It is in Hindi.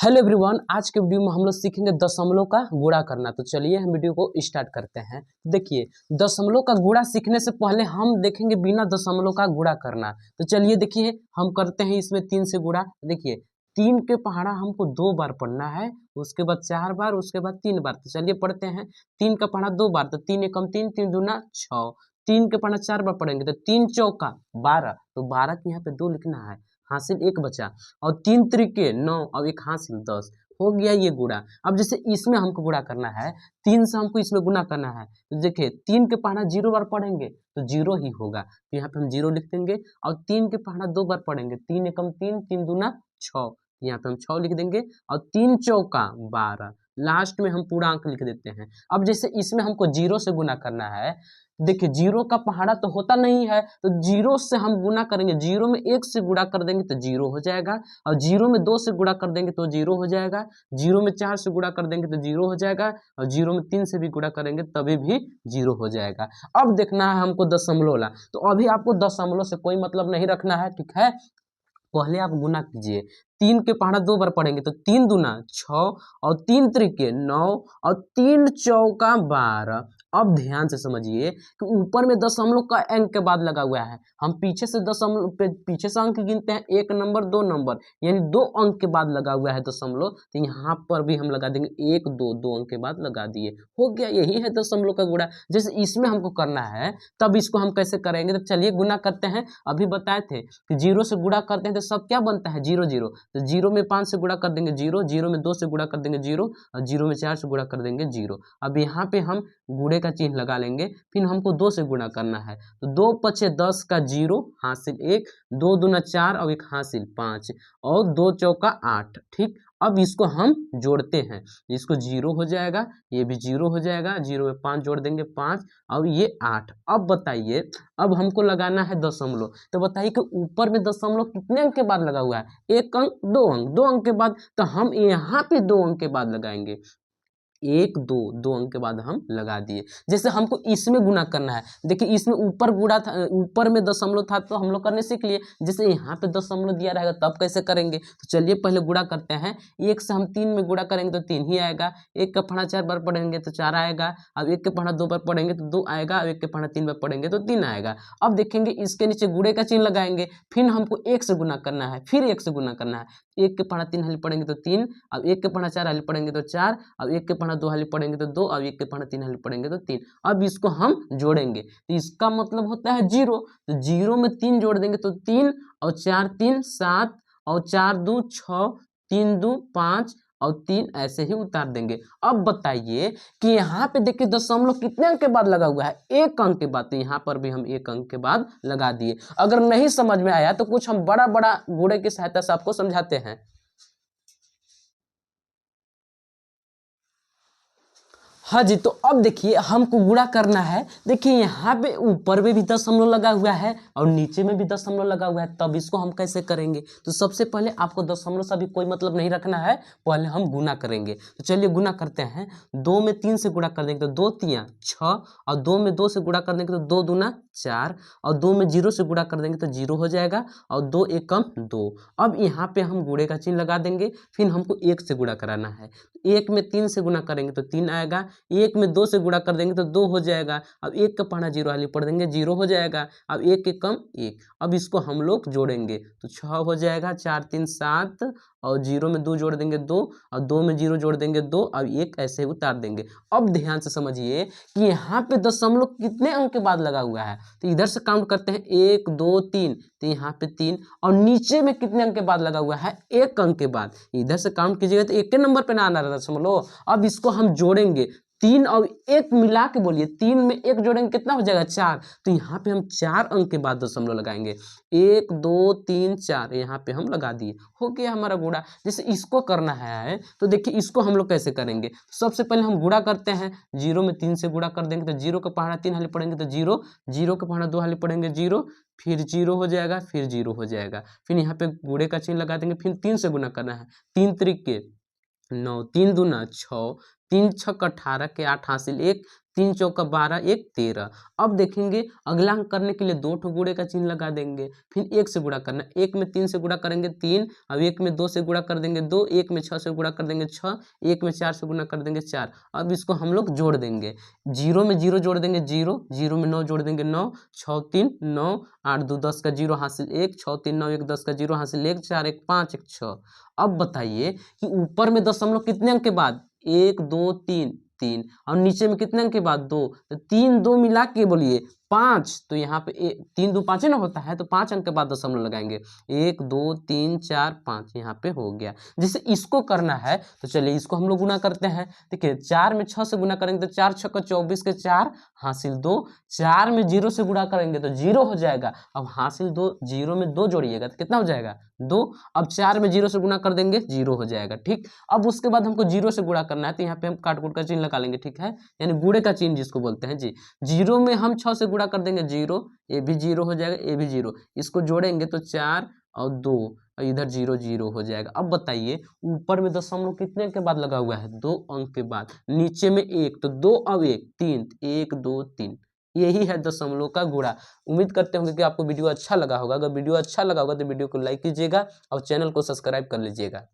हेलो एवरीवन, आज के वीडियो में हम लोग सीखेंगे दशमलव का गुणा करना। तो चलिए हम वीडियो को स्टार्ट करते हैं। देखिए, दशमलव का गुणा सीखने से पहले हम देखेंगे बिना दशमलव का गुणा करना। तो चलिए देखिए, हम करते हैं इसमें 3 से गुणा। देखिए, 3 के पहाड़ा हमको 2 बार पढ़ना है, उसके बाद 4 बार, उसके बाद 3 बार। तो चलिए पढ़ते हैं। 3 का पहाड़ा 2 बार, तो 3 एकम 3, 3 दूना 6। 3 के पहाड़ा 4 बार पढ़ेंगे तो 3 चौका 12। तो 12 के यहाँ पे 2 लिखना है, हासिल 1 बचा। और 3 त्रिके 9 और 1 हासिल 10। हो गया ये गुणा। अब जैसे इसमें हमको गुणा करना है, 3 से हमको इसमें गुणा करना है। तो देखिए, 3 के पहाड़ा 0 बार पढ़ेंगे तो 0 ही होगा, तो यहाँ पे हम 0 लिख देंगे। और 3 के पहाड़ा 2 बार पढ़ेंगे, 3 एकम 3, 3 दूना 6। यहाँ पे हम 6 लिख देंगे। और 3 चौका 12। लास्ट में हम पूरा अंक लिख देते हैं। अब जैसे इसमें हमको 0 से गुणा करना है। देखिए, 0 का पहाड़ा तो होता नहीं है, तो 0 से हम गुणा करेंगे। 0 में 1 से गुणा कर देंगे तो 0 हो जाएगा। और 0 में 2 से गुणा कर देंगे तो 0 हो जाएगा। 0 में 4 से गुणा कर देंगे तो 0 हो जाएगा। और 0 में 3 से भी गुणा करेंगे तभी भी 0 हो जाएगा। अब देखना है हमको दशमलव ला। तो अभी आपको दशमलव से कोई मतलब नहीं रखना है, ठीक है। पहले आप गुना कीजिए। 3 के पहाड़ा 2 बार पढ़ेंगे तो 3 दूना 6 और 3 त्रिके 9 और 3 चौका 12। अब ध्यान से समझिए कि ऊपर में दशमलव का अंक के बाद लगा हुआ है। हम पीछे से दशमलव पीछे से अंक गिनते हैं, 1 नंबर 2 नंबर, यानी 2 अंक के बाद लगा हुआ है दशमलव। तो यहाँ पर भी हम लगा देंगे 1 2, 2 अंक के बाद लगा दिए। हो गया, यही है दशमलव का गुणा। जैसे इसमें हमको करना है, तब इसको हम कैसे करेंगे। तो चलिए गुना करते हैं। अभी बताए थे कि 0 से गुणा करते हैं तो सब क्या बनता है, 0 0। तो 0 में 5 से गुणा कर देंगे 0, 0 में 2 से गुणा कर देंगे 0, और 0 में 4 से गुणा कर देंगे 0। अब यहाँ पे हम गुणे का चिन्ह लगा लेंगे। फिर हमको 2 से गुणा करना है, तो 2 पचे 10 का 0 हासिल 1, 2 दूना 4 और 1 हासिल 5, और 2 चौका 8। ठीक, अब इसको हम जोड़ते हैं। इसको 0 हो जाएगा, ये भी 0 हो जाएगा। 0 में 5 जोड़ देंगे 5, और ये 8। अब बताइए, अब हमको लगाना है दशमलव। तो बताइए कि ऊपर में दशमलव कितने अंक के बाद लगा हुआ है, 1 अंक 2 अंक, 2 अंक के बाद। तो हम यहाँ पे 2 अंक के बाद लगाएंगे। 1 2, 2 अंक के बाद हम लगा दिए। जैसे हमको इसमें गुना करना है। देखिए, इसमें ऊपर गुणा था, ऊपर में दशमलव था तो हम लोग करने सीख लिए। जैसे यहाँ पे दशमलव दिया रहेगा तब कैसे करेंगे। तो चलिए पहले गुणा करते हैं। 1 से हम 3 में गुणा करेंगे तो 3 ही आएगा। 1 का पहाड़ा 4 बार पढ़ेंगे तो 4 आएगा। अब 1 के पहाड़ा 2 बार पढ़ेंगे तो 2 आएगा। अब 1 के पहाड़ा 3 बार पढ़ेंगे तो 3 आएगा। अब देखेंगे इसके नीचे गुणे का चिन्ह लगाएंगे। फिर हमको 1 से गुना करना है, फिर 1 से गुना करना है। 1 के पहाड़ा 3 हाली पढ़ेंगे तो 3। अब 1 के पहाड़ा 4 हाली पढ़ेंगे तो 4। अब 1 के पहाड़ा 2 हाली पढ़ेंगे तो 2। अब 1 के पहाड़ा 3 हाली पढ़ेंगे तो 3। अब इसको हम जोड़ेंगे तो इसका मतलब होता है 0। तो 0 में 3 जोड़ देंगे तो 3, और 4 3 7, और 4 2 6, 3 2 5, और 3 ऐसे ही उतार देंगे। अब बताइए कि यहाँ पे देखिए दशमलव कितने अंक के बाद लगा हुआ है, 1 अंक के बाद। तो यहाँ पर भी हम 1 अंक के बाद लगा दिए। अगर नहीं समझ में आया तो कुछ हम बड़ा बड़ा गुणे की सहायता से आपको समझाते हैं। हाँ जी, तो अब देखिए हमको गुणा करना है। देखिए यहाँ पे ऊपर में भी दशमलव लगा हुआ है और नीचे में भी दशमलव लगा हुआ है, तब इसको हम कैसे करेंगे। तो सबसे पहले आपको दशमलव से भी कोई मतलब नहीं रखना है, पहले हम गुना करेंगे। तो चलिए गुना करते हैं। 2 में 3 से गुणा कर देंगे तो 2 3 6, और 2 में 2 से गुणा कर देंगे तो 2 दूना 4, और 2 में 0 से गुणा कर देंगे तो 0 हो जाएगा। और 2 एकम 2। अब यहाँ पे हम गुणे का चिन्ह लगा देंगे। फिर हमको 1 से गुणा कराना है। 1 में 3 से गुणा करेंगे तो 3 आएगा। 1 में 2 से गुणा कर देंगे तो 2 हो जाएगा। अब 1 का पहाड़ा 0 हाली पढ़ देंगे, 0 हो जाएगा। अब 1 के कम 1। अब इसको हम लोग जोड़ेंगे तो 6 हो जाएगा। 4 3 7, और 0 में 2 जोड़ देंगे 2, और 2 में 0 जोड़ देंगे 2, और 1 ऐसे उतार देंगे। अब ध्यान से समझिए कि यहाँ पे दशमलव कितने अंक के बाद लगा हुआ है। तो इधर से काउंट करते हैं, 1 2 3, तो यहाँ पे 3। और नीचे में कितने अंक के बाद लगा हुआ है, 1 अंक के बाद। इधर से काउंट कीजिएगा तो 1 के नंबर पे ना आना रहा दशमलव। अब इसको हम जोड़ेंगे, 3 और 1 मिला के बोलिए। 3 में 1 जोड़ेंगे कितना हो जाएगा, 4। तो यहाँ पे हम 4 अंक के बाद दशमलव लगाएंगे। 1 2 3 4, यहाँ पे हम लगा दिए। हो गया हमारा गुणा। जैसे इसको करना है तो देखिए इसको हम लोग कैसे करेंगे। सबसे पहले हम गुणा करते हैं। 0 में 3 से गुणा कर देंगे तो 0 का पहाड़ा 3 हाली पढ़ेंगे तो 0, 0 का पहाड़ा 2 हाली पढ़ेंगे 0, फिर 0 हो जाएगा, फिर 0 हो जाएगा। फिर यहाँ पे गुणे का चिन्ह लगा देंगे। फिर 3 से गुणा करना है। 3 त्रिके 9, 3 दूना 6, 3 छक 18 के 8 हासिल 1, 3 चौका 12, 1 13। अब देखेंगे अगला अंक करने के लिए 2 ठो गुणे का चिन्ह लगा देंगे, फिर 1 से गुणा करना, 1 में 3 से गुणा करेंगे 3, अब 1 में 2 से गुणा कर देंगे 2, 1 में 6 से गुणा कर देंगे 6, 1 में 4 से गुणा कर देंगे 4। अब इसको हम लोग जोड़ देंगे, 0 में 0 जोड़ देंगे 0, 0 में 9 जोड़ देंगे 9, 6 3 9, 8 2 10 का 0 हासिल 1, 6 3 9 1 10 का 0 हासिल 1, 4 1 5 1 6। अब बताइए कि ऊपर में दशमलव कितने अंक के बाद, 1 2 3 3, और नीचे में कितने अंक के बाद 2, तो 3 2 मिला के बोलिए 5, तो यहाँ पे 3 2 5 ना होता है, तो 5 अंक के बाद दशमलव लगाएंगे, 1 2 3 4 5, यहाँ पे हो गया। जैसे इसको करना है तो चलिए इसको हम लोग गुना करते हैं। देखिए 4 में 6 से गुना करेंगे तो 4 6 24 के 4 हासिल 2, 4 में 0 से गुणा करेंगे तो 0 हो जाएगा। अब हासिल 2, 0 में 2 जोड़िएगा तो कितना हो जाएगा 2। अब 4 में 0 से गुणा कर देंगे 0 हो जाएगा, ठीक। अब उसके बाद हमको 0 से गुणा करना है, तो यहाँ पे हम काट कूट का चिन्ह लगा लेंगे, ठीक है, यानी गुणे का चिन्ह जिसको बोलते हैं जी। 0 में हम 6 से गुणा कर देंगे 0, ये भी 0 हो जाएगा, ये भी 0, इसको जोड़ेंगे तो 4 और 2, और इधर 0 0 हो जाएगा। अब बताइए ऊपर में दशमलव कितने के बाद लगा हुआ है, 2 अंक के बाद, नीचे में 1, तो 2 और 1 3, 1 2 3, यही है दशमलव का गुणा। उम्मीद करते होंगे कि आपको वीडियो अच्छा लगा होगा। अगर वीडियो अच्छा लगा होगा तो वीडियो को लाइक कीजिएगा और चैनल को सब्सक्राइब कर लीजिएगा।